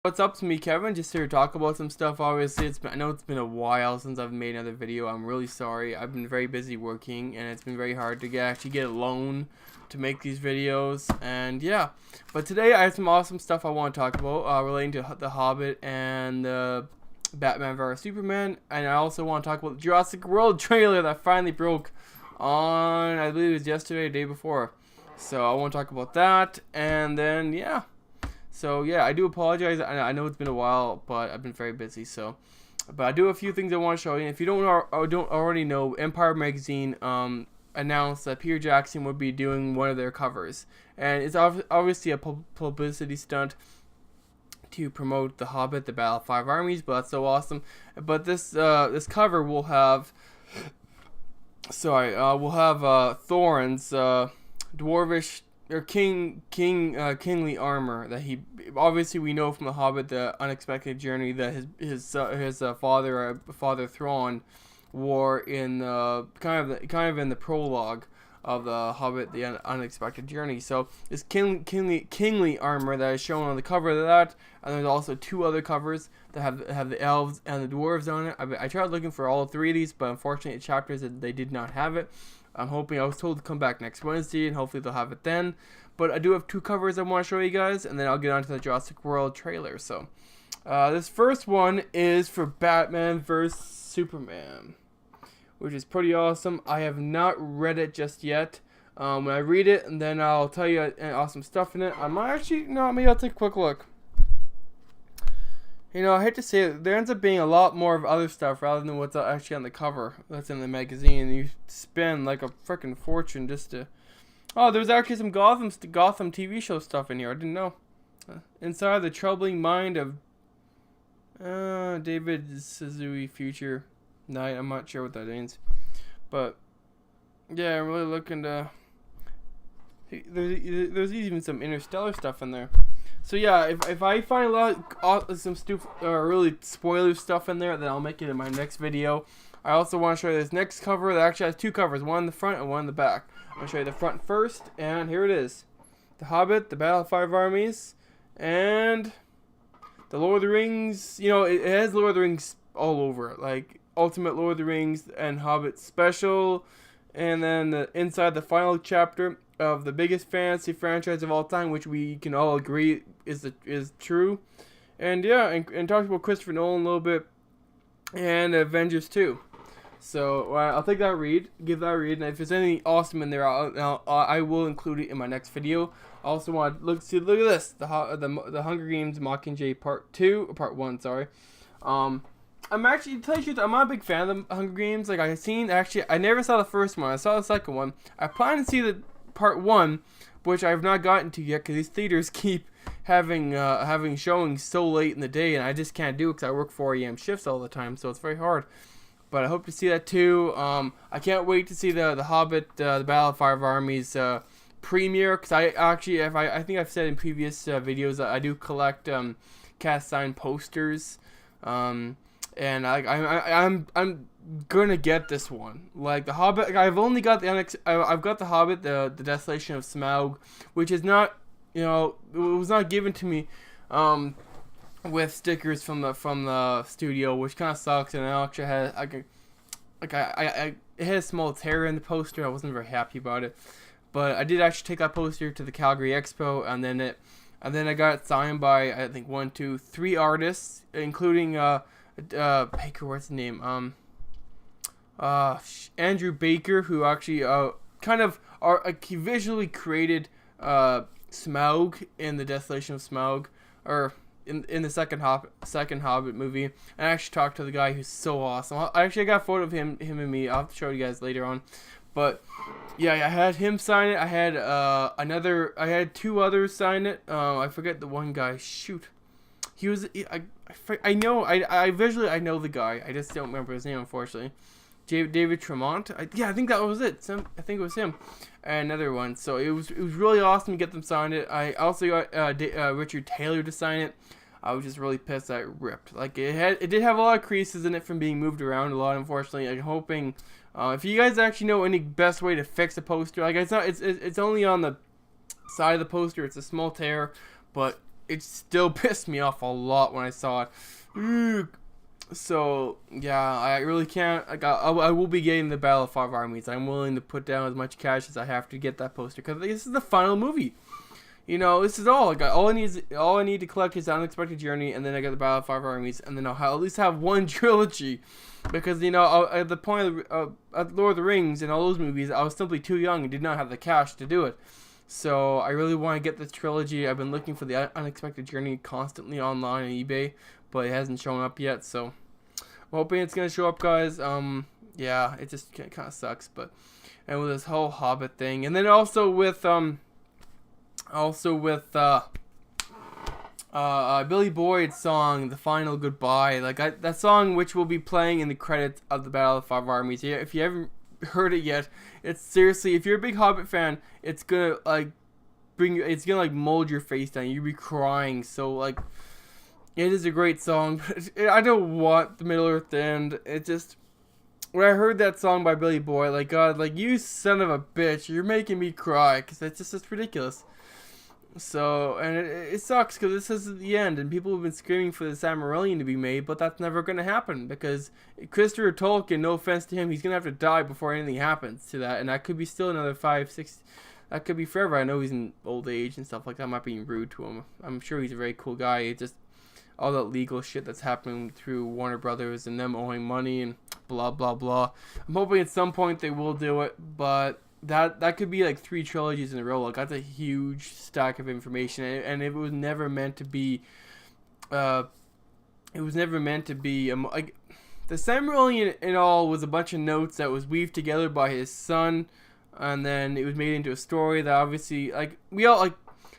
What's up, to me, Kevin? Just here to talk about some stuff. Obviously, I know it's been a while since I've made another video. I'm really sorry. I've been very busy working, and it's been very hard to actually get a loan to make these videos. And yeah, but today I have some awesome stuff I want to talk about relating to the Hobbit and Batman vs Superman. And I also want to talk about the Jurassic World trailer that finally broke on, I believe it was yesterday, the day before. So I want to talk about that, and then yeah. So yeah, I do apologize. I know it's been a while, but I've been very busy. But I do have a few things I want to show you. If you don't already know, Empire Magazine announced that Peter Jackson would be doing one of their covers, and it's obviously a publicity stunt to promote The Hobbit, the Battle of Five Armies. But that's so awesome. But this cover will have, Thorin's dwarvish or kingly armor that he obviously we know from The Hobbit, the unexpected journey that his father Thrawn wore in kind of in the prologue of The Hobbit, the unexpected journey. So this kingly armor that is shown on the cover of that, and there's also two other covers that have the elves and the dwarves on it. I tried looking for all three of these, but unfortunately the chapters they did not have it. I was told to come back next Wednesday, and hopefully they'll have it then. But I do have two covers I want to show you guys, and then I'll get on to the Jurassic World trailer. So, this first one is for Batman vs Superman, which is pretty awesome. I have not read it just yet. When I read it, and then I'll tell you awesome stuff in it. I might actually, maybe I'll take a quick look. I hate to say it, there ends up being a lot more of other stuff rather than what's actually on the cover that's in the magazine. You spend like a freaking fortune just to... Oh, there's actually some Gotham TV show stuff in here. I didn't know. Inside the troubling mind of David Suzuki Future Night. I'm not sure what that means. But, yeah, I'm really looking to... There's even some Interstellar stuff in there. So yeah, if I find a lot of some really spoiler stuff in there, then I'll make it in my next video. I also want to show you this next cover that actually has two covers, one in the front and one in the back. I'm going to show you the front first, and here it is. The Hobbit, the Battle of Five Armies, and the Lord of the Rings. It has Lord of the Rings all over it, like Ultimate Lord of the Rings and Hobbit Special, and then inside the final chapter of the biggest fantasy franchise of all time, which we can all agree is true. And yeah, and talk about Christopher Nolan a little bit, and Avengers 2. So I'll take that read, give that a read, and if there's anything awesome in there, I will include it in my next video. I also want to look at this, the Hunger Games Mockingjay Part 1, sorry. I'm actually, to tell you the truth, I'm not a big fan of the Hunger Games. Like, I never saw the first one. I saw the second one. I plan to see the Part 1, which I have not gotten to yet because these theaters keep having showings so late in the day, and I just can't do it because I work 4 a.m. shifts all the time, so it's very hard. But I hope to see that too. I can't wait to see the Hobbit, the Battle of Five Armies premiere, because I think I've said in previous videos that I do collect cast sign posters. And I'm gonna get this one. Like the Hobbit, I've only got I've got the Hobbit, the Desolation of Smaug, which is not, it was not given to me with stickers from the studio, which kind of sucks. And I actually had it had a small tear in the poster. I wasn't very happy about it, but I did actually take that poster to the Calgary Expo, and then I got it signed by I think 1, 2, 3 artists, including Baker, what's his name? Andrew Baker, who actually he visually created Smaug in the Desolation of Smaug, or in the second Hobbit movie. And I actually talked to the guy who's so awesome. I got a photo of him and me. I'll have to show you guys later on. But yeah, I had him sign it. I had two others sign it. I forget the one guy. Shoot. I visually I know the guy. I just don't remember his name, unfortunately. David Tremont. I think that was it. I think it was him. And another one. So it was really awesome to get them signed it. I also got Richard Taylor to sign it. I was just really pissed that it ripped. Like it did have a lot of creases in it from being moved around a lot. Unfortunately, I'm hoping if you guys actually know any best way to fix a poster, like it's only on the side of the poster. It's a small tear, but it still pissed me off a lot when I saw it. So yeah, I really can't. I will be getting the Battle of Five Armies. I'm willing to put down as much cash as I have to get that poster because this is the final movie. You know, this is all. All I need to collect is Unexpected Journey, and then I got the Battle of Five Armies, and then I'll at least have one trilogy. Because, you know, at the point of Lord of the Rings and all those movies, I was simply too young and did not have the cash to do it. So I really want to get this trilogy. I've been looking for the Unexpected Journey constantly online on eBay, but it hasn't shown up yet. So I'm hoping it's gonna show up, guys. Yeah, it just kind of sucks, but and with this whole Hobbit thing, and then also with Billy Boyd's song, The Final Goodbye, that song which will be playing in the credits of the Battle of the Five Armies. Yeah, if you haven't heard it yet, it's seriously, if you're a big Hobbit fan, it's gonna mold your face down. You'll be crying. So it is a great song. But I don't want the Middle Earth to end. It just, when I heard that song by Billy Boyd, God, you son of a bitch, you're making me cry, because it's ridiculous. So, and it sucks because this is the end, and people have been screaming for the Silmarillion to be made, but that's never going to happen because Christopher Tolkien, no offense to him, he's going to have to die before anything happens to that, and that could be still another 5, 6, that could be forever. I know he's in old age and stuff like that. I'm not being rude to him. I'm sure he's a very cool guy. It's just all that legal shit that's happening through Warner Brothers and them owing money and blah, blah, blah. I'm hoping at some point they will do it, but that could be 3 trilogies in a row. That's a huge stack of information, and it was never meant to be. The Silmarillion in all was a bunch of notes that was weaved together by his son, and then it was made into a story that obviously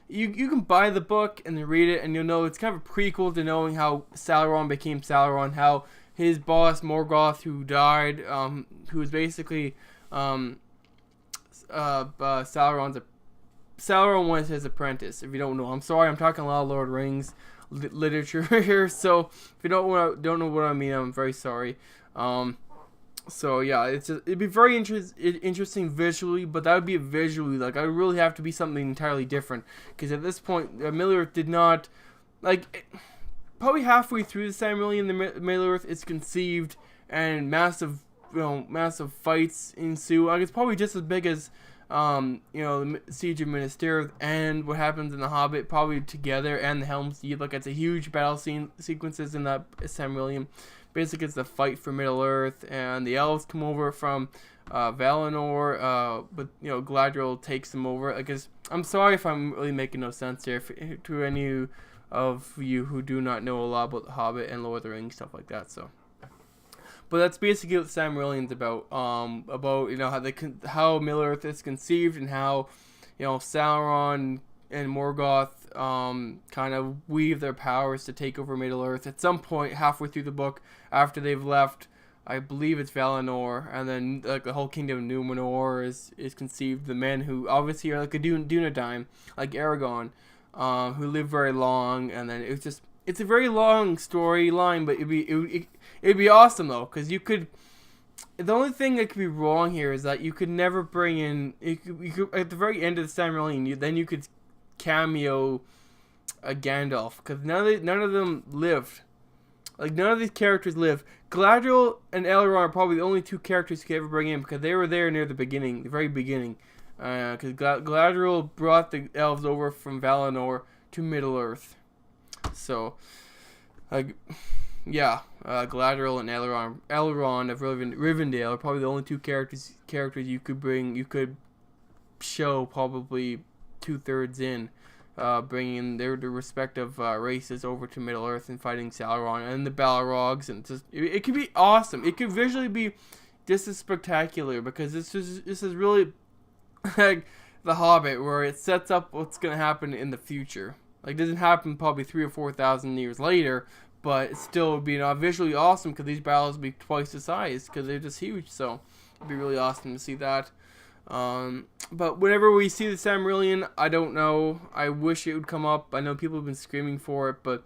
you can buy the book and then read it, and you'll know it's kind of a prequel to knowing how Sauron became Sauron, how his boss Morgoth, who died, who was basically Sauron was his apprentice. If you don't know, I'm sorry, I'm talking a lot of Lord of the Rings literature here. So if you don't know what I mean, I'm very sorry. So yeah, it'd be very interesting visually, but that would be visually I would really have to be something entirely different because at this point, Middle-earth did not probably halfway through the Silmarillion, the Middle-earth is conceived and massive fights ensue. It's probably just as big as the Siege of Minas Tirith and what happens in the Hobbit, probably together, and the Helm's Deep. It's a huge battle sequences in that Silmarillion. Basically, it's the fight for Middle Earth, and the elves come over from Valinor, but Galadriel takes them over. I'm sorry if I'm really making no sense here to any of you who do not know a lot about the Hobbit and Lord of the Rings, stuff like that. So. But that's basically what Silmarillion's about. How Middle Earth is conceived and how, Sauron and Morgoth kind of weave their powers to take over Middle Earth. At some point, halfway through the book, after they've left, I believe it's Valinor, and then the whole kingdom of Numenor is conceived. The men who obviously are a Dunedain, like Aragorn, who live very long, and then it's a very long storyline, but it'd be awesome though, because the only thing that could be wrong here is that you could never bring in, you could at the very end of the Silmarillion, then you could cameo a Gandalf, because none of them lived. None of these characters live. Galadriel and Elrond are probably the only 2 characters you could ever bring in, because they were there near the very beginning. Because Galadriel brought the elves over from Valinor to Middle Earth. So, Galadriel and Elrond of Rivendell are probably the only 2 characters you could bring. You could show probably 2/3 in, bringing their respective races over to Middle Earth and fighting Sauron and the Balrogs, and it could be awesome. It could visually be just as spectacular because this is really like The Hobbit, where it sets up what's gonna happen in the future. It doesn't happen probably 3,000 or 4,000 years later, but it still would be visually awesome because these battles would be twice the size because they're just huge. So it'd be really awesome to see that. But whenever we see the Silmarillion, I don't know. I wish it would come up. I know people have been screaming for it, but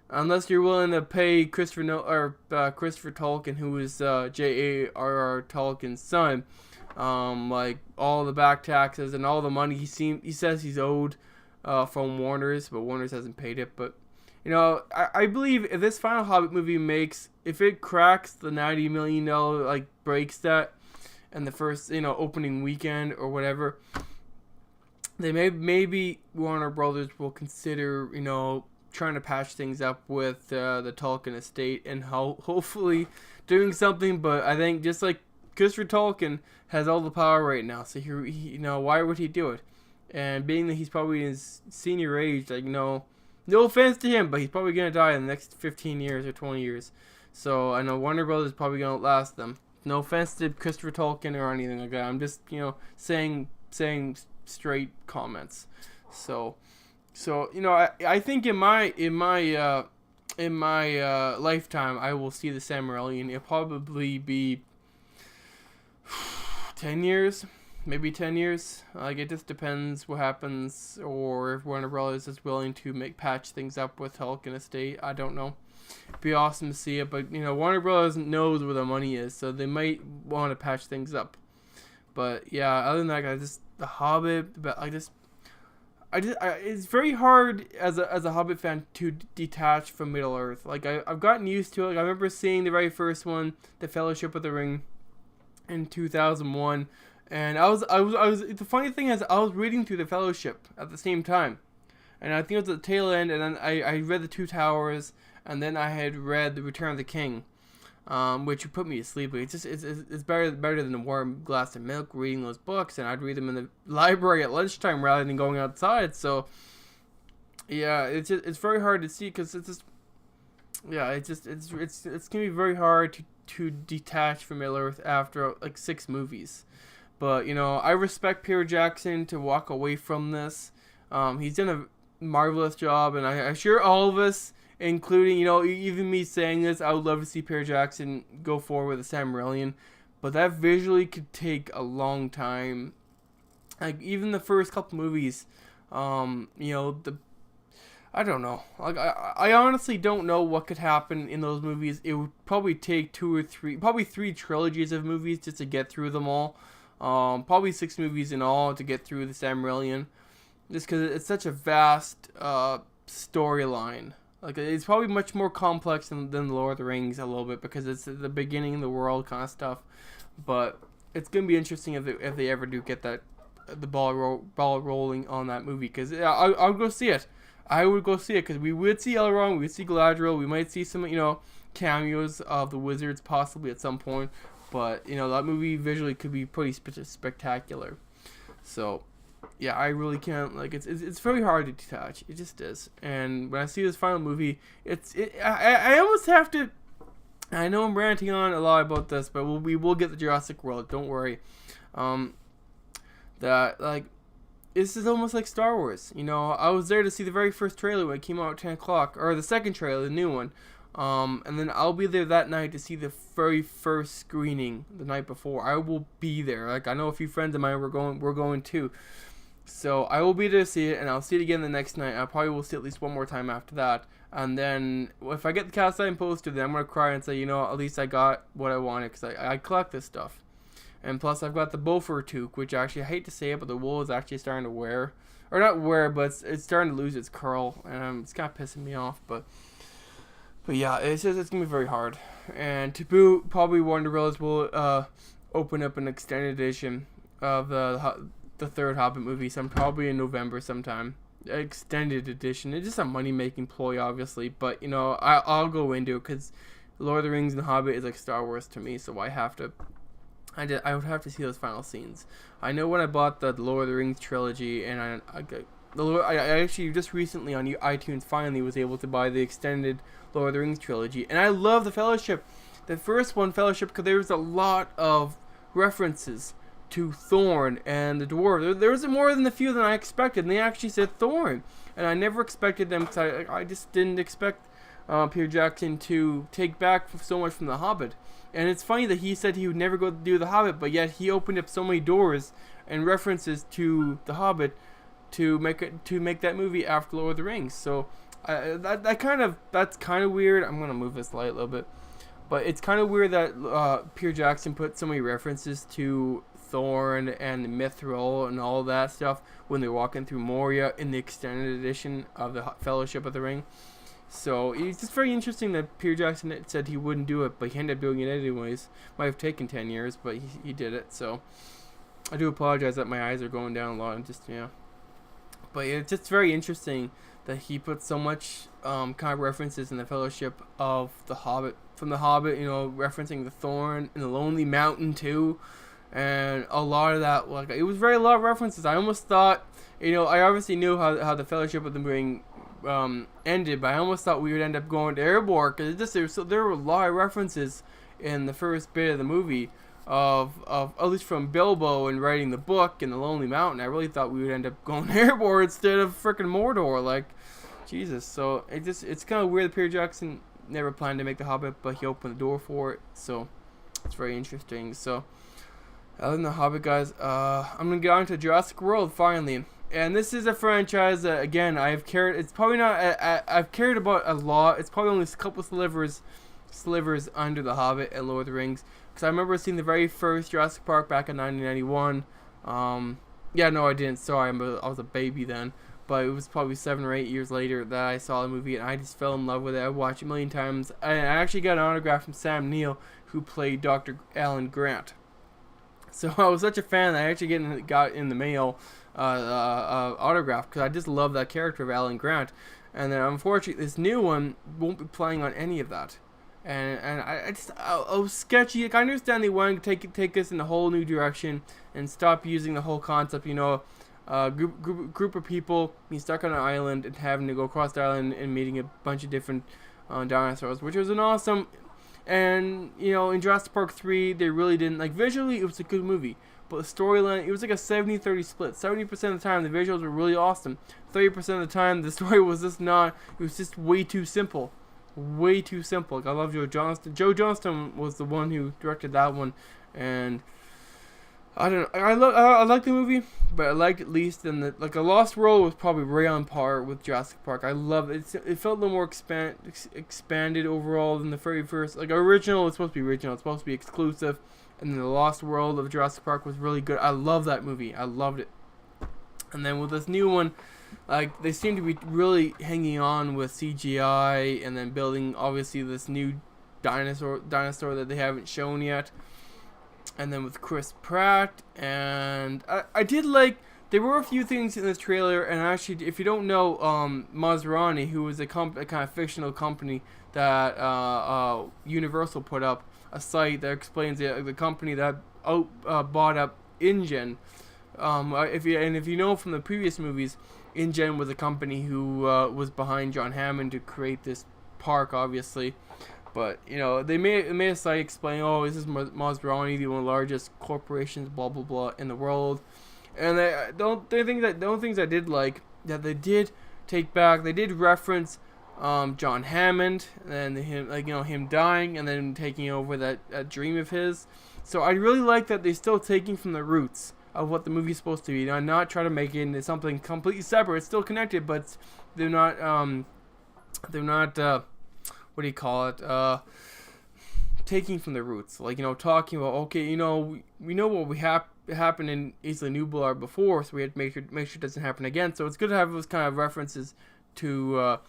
unless you're willing to pay Christopher Tolkien, who is J.A.R.R. Tolkien's son, all the back taxes and all the money he says he's owed from Warner's, but Warner's hasn't paid it. But you know, I believe if this final Hobbit movie if it cracks the $90 million, like breaks that, and the first opening weekend or whatever, they maybe Warner Brothers will consider trying to patch things up with the Tolkien estate and hopefully doing something. But I think just like Christopher Tolkien has all the power right now, so he why would he do it? And being that he's probably in his senior age, like no offense to him, but he's probably gonna die in the next 15 years or 20 years. So I know Warner Brothers is probably gonna outlast them. No offense to Christopher Tolkien or anything like that. I'm just saying straight comments. So I think in my lifetime I will see the Silmarillion. It'll probably be 10 years, maybe 10 years. Like, it just depends what happens, or if Warner Brothers is willing to patch things up with Tolkien estate. I don't know. It'd be awesome to see it, but Warner Brothers knows where the money is, so they might want to patch things up. But yeah, other than that, The Hobbit, but it's very hard as a Hobbit fan to detach from Middle Earth. Like, I've gotten used to it. Like, I remember seeing the very first one, The Fellowship of the Ring, in 2001, and I was the funny thing is I was reading through The Fellowship at the same time, and I think it was at the tail end, and then I read The Two Towers, and then I had read The Return of the King, which would put me to sleep. But it's better than a warm glass of milk reading those books, and I'd read them in the library at lunchtime rather than going outside. So yeah, it's very hard to see, because it's gonna be very hard to detach from Middle Earth after like 6 movies. But I respect Peter Jackson to walk away from this. He's done a marvelous job, and I'm sure all of us, including even me saying this, I would love to see Peter Jackson go forward with the Silmarillion, but that visually could take a long time. Like, even the first couple movies, I don't know. Like, I honestly don't know what could happen in those movies. It would probably take 2 or 3, probably 3 trilogies of movies just to get through them all. Probably 6 movies in all to get through the Silmarillion, just because it's such a vast storyline. Like, it's probably much more complex than The Lord of the Rings a little bit, because it's the beginning of the world kind of stuff. But it's gonna be interesting if they ever do get the ball rolling on that movie, because I'll go see it. I would go see it, because we would see Elrond, we would see Galadriel, we might see some cameos of the wizards possibly at some point. But that movie visually could be pretty spectacular. So yeah, I really can't, like, it's very hard to detach. It just is. And when I see this final movie, I almost have to. I know I'm ranting on a lot about this, but we will get the Jurassic World. Don't worry. That, like, this is almost like Star Wars. I was there to see the very first trailer when it came out at 10 o'clock, or the second trailer, the new one. And then I'll be there that night to see the very first screening the night before. I will be there. Like, I know a few friends of mine we're going too. So I will be there to see it, and I'll see it again the next night. I probably will see it at least one more time after that. And then if I get the cast iron poster, then I'm going to cry and say, at least I got what I wanted, because I collect this stuff. And plus, I've got the Beaufort toque, which actually, I hate to say it, but the wool is actually starting to wear. Or not wear, but it's starting to lose its curl. And it's kind of pissing me off. But yeah, it's going to be very hard. And to boot, probably Warner Bros. Will open up an extended edition of the third Hobbit movie. Probably in November sometime. Extended edition. It's just a money-making ploy, obviously. But, I'll go into it, because Lord of the Rings and Hobbit is like Star Wars to me. So I have to... I would have to see those final scenes. I know when I bought the Lord of the Rings trilogy, and I actually just recently on iTunes finally was able to buy the extended Lord of the Rings trilogy, and I love the Fellowship. The first one, Fellowship, because there was a lot of references to Thorn and the dwarf. There was more than a few than I expected, and they actually said Thorn, and I never expected them, because I just didn't expect Peter Jackson to take back so much from The Hobbit. And it's funny that he said he would never go do The Hobbit, but yet he opened up so many doors and references to The Hobbit to make that movie after Lord of the Rings. So that's kind of weird. I'm gonna move this light a little bit, but it's kind of weird that Peter Jackson put so many references to Thorin and the Mithril and all that stuff when they're walking through Moria in the extended edition of the Fellowship of the Ring. So it's just very interesting that Peter Jackson said he wouldn't do it, but he ended up doing it anyways. Might have taken 10 years, but he did it. So I do apologize that my eyes are going down a lot. And just, yeah. But it's just very interesting that he put so much kind of references in the Fellowship of the Hobbit. From the Hobbit, referencing the Thorn and the Lonely Mountain too. And a lot of that, like, it was very a lot of references. I almost thought, I obviously knew how the Fellowship of the Ring ended, but I almost thought we would end up going to Erebor, because there were a lot of references in the first bit of the movie of at least from Bilbo and writing the book and the Lonely Mountain. I really thought we would end up going to Erebor instead of freaking Mordor, like, Jesus. So it's kind of weird that Peter Jackson never planned to make The Hobbit, but he opened the door for it, so it's very interesting. So other than The Hobbit, guys, I'm gonna get on to Jurassic World finally. And this is a franchise that, again, I've cared. It's probably not. I've cared about a lot. It's probably only a couple slivers under The Hobbit and Lord of the Rings. Because I remember seeing the very first Jurassic Park back in 1991. Yeah, no, I didn't. Sorry, I was a baby then. But it was probably 7 or 8 years later that I saw the movie, and I just fell in love with it. I watched it a million times. I actually got an autograph from Sam Neill, who played Dr. Alan Grant. So I was such a fan that I actually got in the mail autograph, because I just love that character of Alan Grant. And then unfortunately this new one won't be playing on any of that, and I was sketchy. Like, I understand they wanted to take us in a whole new direction and stop using the whole concept, group of people being stuck on an island and having to go across the island and meeting a bunch of different dinosaurs, which was an awesome. And in Jurassic Park 3, they really didn't, like, visually it was a good movie, but the storyline, it was like a 70-30 split. 70% of the time the visuals were really awesome. 30% of the time the story was just not. It was just way too simple. Way too simple. Like, I love Joe Johnston. Joe Johnston was the one who directed that one, and I don't know. I like the movie, but I liked it least in the, like, A Lost World was probably right on par with Jurassic Park. I love it. It felt a little more expanded overall than the very first. Like, original, it's supposed to be original. It's supposed to be exclusive. And then The Lost World of Jurassic Park was really good. I love that movie. I loved it. And then with this new one, like, they seem to be really hanging on with CGI and then building, obviously, this new dinosaur that they haven't shown yet. And then with Chris Pratt, and I did like, there were a few things in this trailer, and actually, if you don't know, Mazrani, who was a kind of fictional company that Universal put up, a site that explains the company that bought up InGen. If you know from the previous movies, InGen was a company who was behind John Hammond to create this park, obviously. But they made a site explaining, this is Maserati, the one of the largest corporations, blah blah blah, in the world. And the only things I did like that they did take back, they did reference John Hammond and him dying and then taking over that dream of his. So I really like that they're still taking from the roots of what the movie's supposed to be, and not try to make it into something completely separate. It's still connected, but they're not what do you call it? Taking from the roots, like, talking about, okay, we know what happened in Isla Nublar before, so we had to make sure it doesn't happen again. So it's good to have those kind of references to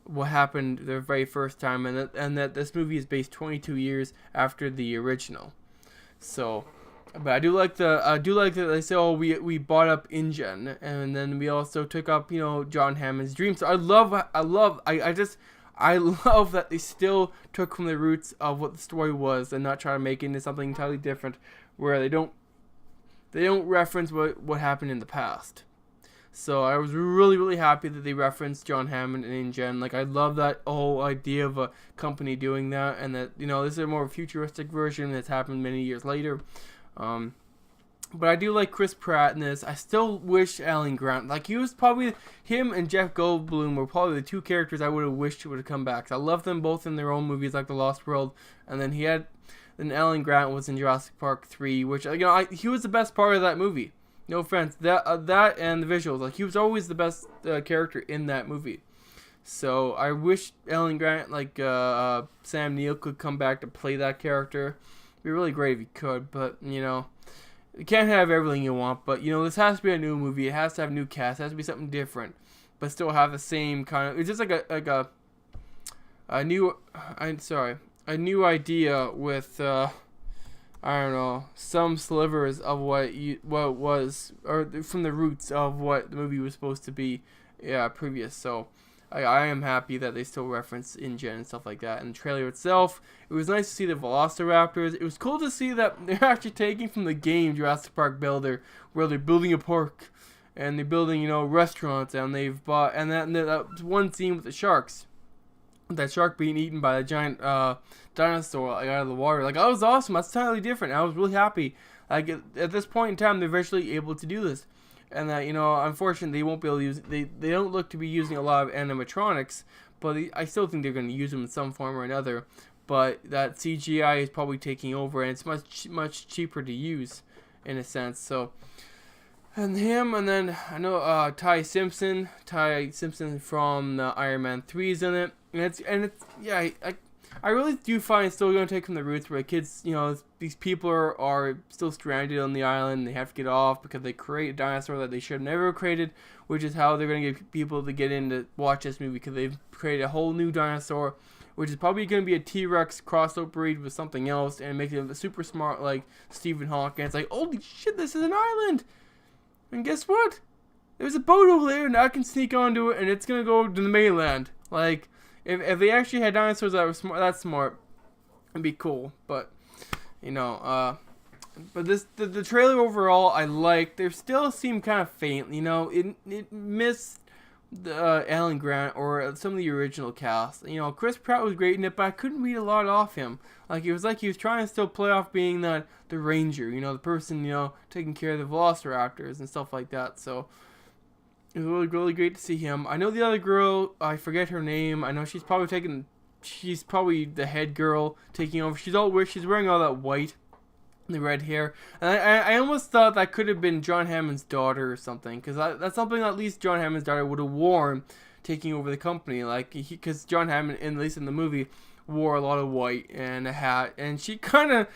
what happened the very first time, and that this movie is based 22 years after the original. So, but I do like that they say, we bought up InGen, and then we also took up John Hammond's dream. So I love that they still took from the roots of what the story was and not try to make it into something entirely different, where they don't reference what happened in the past. So I was really, really happy that they referenced John Hammond and InGen. Like, I love that whole idea of a company doing that, and that this is a more futuristic version that's happened many years later. But I do like Chris Pratt in this. I still wish Alan Grant, like, he was probably, him and Jeff Goldblum were probably the two characters I would have wished would have come back. I love them both in their own movies, like The Lost World, and then then Alan Grant was in Jurassic Park 3, which, he was the best part of that movie. No offense, that and the visuals, like, he was always the best character in that movie. So I wish Alan Grant, like Sam Neill, could come back to play that character. It'd be really great if he could, but You can't have everything you want, but this has to be a new movie. It has to have a new cast. It has to be something different, but still have the same kind of. It's just like a new. A new idea with I don't know, some slivers of what it was, or from the roots of what the movie was supposed to be, previous. So I am happy that they still reference InGen and stuff like that. And the trailer itself, it was nice to see the Velociraptors. It was cool to see that they're actually taking from the game Jurassic Park Builder, where they're building a park and they're building restaurants, and they've bought, and that one scene with the sharks. That shark being eaten by the giant dinosaur out of the water. Like, that was awesome. That's totally different. I was really happy. Like, at this point in time, they're eventually able to do this. And that, unfortunately, they won't be able to use... They don't look to be using a lot of animatronics, but I still think they're going to use them in some form or another. But that CGI is probably taking over, and it's much cheaper to use, in a sense. So... And him, and then I know Ty Simpson from Iron Man 3 is in it, and it's I really do find it's still going to take from the roots where kids, these people are still stranded on the island, and they have to get off because they create a dinosaur that they should have never created, which is how they're going to get people to get in to watch this movie, because they've created a whole new dinosaur, which is probably going to be a T-Rex crossover breed with something else, and make it super smart like Stephen Hawking. It's like, holy shit, this is an island! And guess what? There's a boat over there, and I can sneak onto it, and it's gonna go to the mainland. Like, if they actually had dinosaurs that were that smart, it'd be cool. But, but the trailer overall, I liked. They still seem kind of faint. It missed Alan Grant or some of the original cast. Chris Pratt was great in it, but I couldn't read a lot off him. Like, it was like he was trying to still play off being the ranger, the person, taking care of the velociraptors and stuff like that. So it was really, really great to see him. I know the other girl, I forget her name. I know she's probably the head girl taking over. She's wearing all that white, the red hair, and I almost thought that could have been John Hammond's daughter or something, because that's something that at least John Hammond's daughter would have worn, taking over the company, like, because John Hammond, at least in the movie, wore a lot of white and a hat, and she kind of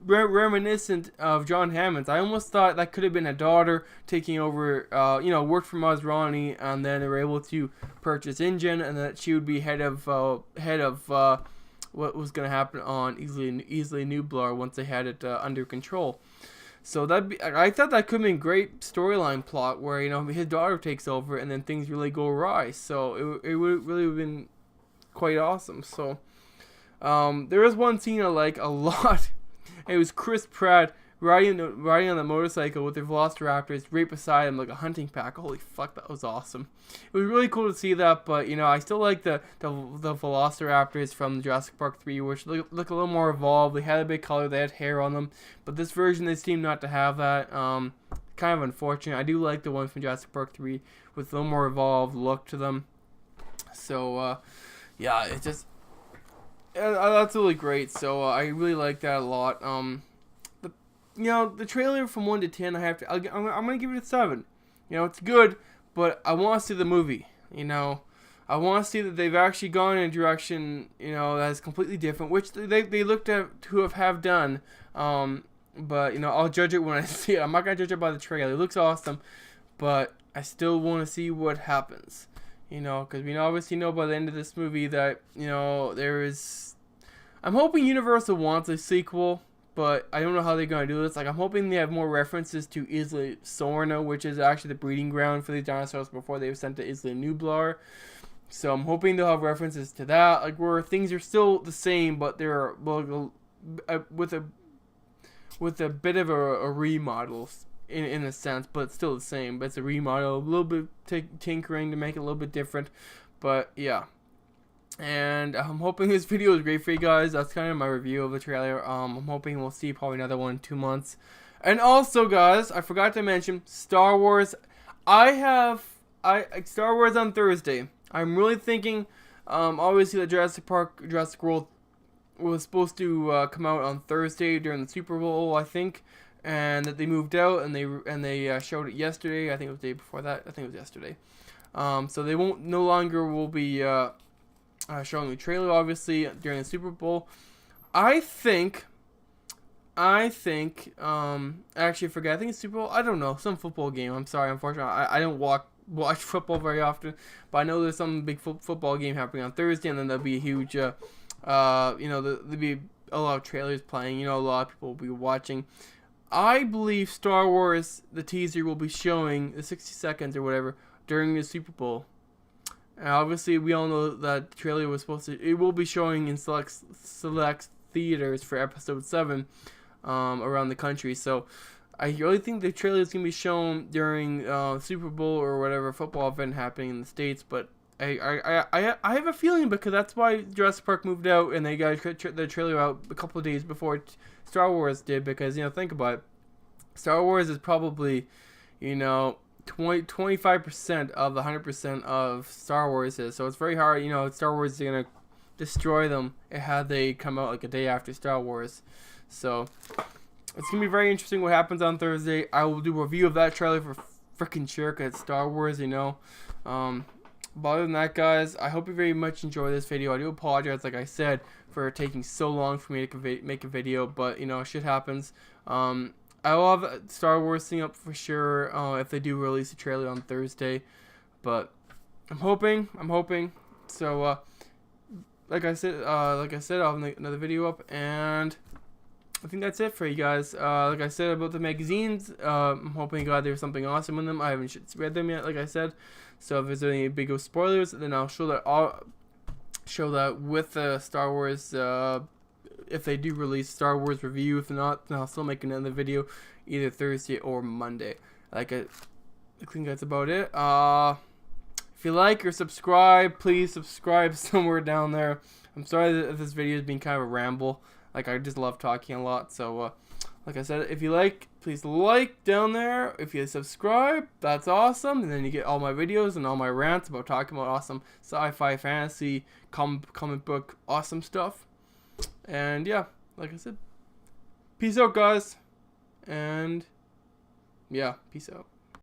reminiscent of John Hammond's. I almost thought that could have been a daughter taking over, worked for Masrani, and then they were able to purchase InGen, and that she would be head of what was going to happen on Isla Nublar once they had it under control. So I thought that could have been a great storyline plot where his daughter takes over and then things really go awry. So it would really have been quite awesome. So there was one scene I like a lot. It was Chris Pratt riding on the motorcycle with the Velociraptors right beside him like a hunting pack. Holy fuck, that was awesome. It was really cool to see that, but I still like the Velociraptors from Jurassic Park 3, which look a little more evolved. They had a big color, they had hair on them, but this version they seem not to have that. Kind of unfortunate. I do like the one from Jurassic Park 3 with a little more evolved look to them. So yeah, it's just that's really great. So I really like that a lot. The trailer from 1 to 10, I'm gonna give it a 7. It's good, but I want to see the movie. I want to see that they've actually gone in a direction, that is completely different, which they looked at to have done. But I'll judge it when I see it. I'm not gonna judge it by the trailer. It looks awesome, but I still want to see what happens. Because we obviously know by the end of this movie that there is. I'm hoping Universal wants a sequel. But I don't know how they're going to do this. Like, I'm hoping they have more references to Isla Sorna, which is actually the breeding ground for these dinosaurs before they were sent to Isla Nublar. So I'm hoping they'll have references to that, like where things are still the same, but they're with a bit of a remodel in a sense, but it's still the same. But it's a remodel, a little bit tinkering to make it a little bit different. But yeah. And I'm hoping this video is great for you guys. That's kind of my review of the trailer. I'm hoping we'll see probably another one in 2 months. And also, guys, I forgot to mention Star Wars. Star Wars on Thursday. I'm really thinking, obviously, the Jurassic World was supposed to come out on Thursday during the Super Bowl, I think, and that they moved out and they showed it yesterday. I think it was the day before that. I think it was yesterday. So they no longer will be showing the trailer, obviously, during the Super Bowl. I think I think, actually, I forget. I think it's Super Bowl. I don't know, some football game. I'm sorry, unfortunately, I don't watch football very often, but I know there's some big football game happening on Thursday, and then there'll be a huge, there'll be a lot of trailers playing. A lot of people will be watching. I believe Star Wars, the teaser, will be showing the 60 seconds or whatever during the Super Bowl. And obviously, we all know that the trailer was it will be showing in select theaters for Episode 7 around the country. So I really think the trailer is going to be shown during Super Bowl or whatever football event happening in the States. But I have a feeling, because that's why Jurassic Park moved out and they got the trailer out a couple of days before Star Wars did. Because, think about it. Star Wars is probably, 25% of the 100% of Star Wars is. So it's very hard, Star Wars is going to destroy them had they come out like a day after Star Wars. So it's going to be very interesting what happens on Thursday. I will do a review of that trailer for freaking sure, because it's Star Wars, But other than that, guys, I hope you very much enjoy this video. I do apologize, like I said, for taking so long for me to make a video, but, shit happens. I will have Star Wars thing up for sure if they do release a trailer on Thursday, but I'm hoping. So, like I said, I'll have another video up, and I think that's it for you guys. Like I said about the magazines, I'm hoping God there's something awesome in them. I haven't read them yet, like I said. So if there's any big spoilers, then I'll show that with the Star Wars. If they do release Star Wars review. If not, then I'll still make another video either Thursday or Monday. I think that's about it. If you like or subscribe, please subscribe somewhere down there. I'm sorry that this video has been kind of a ramble. I just love talking a lot. So, like I said, if you like, please like down there. If you subscribe, that's awesome. And then you get all my videos and all my rants about talking about awesome sci-fi, fantasy, comic book, awesome stuff. And yeah, like I said, peace out, guys. And yeah, peace out.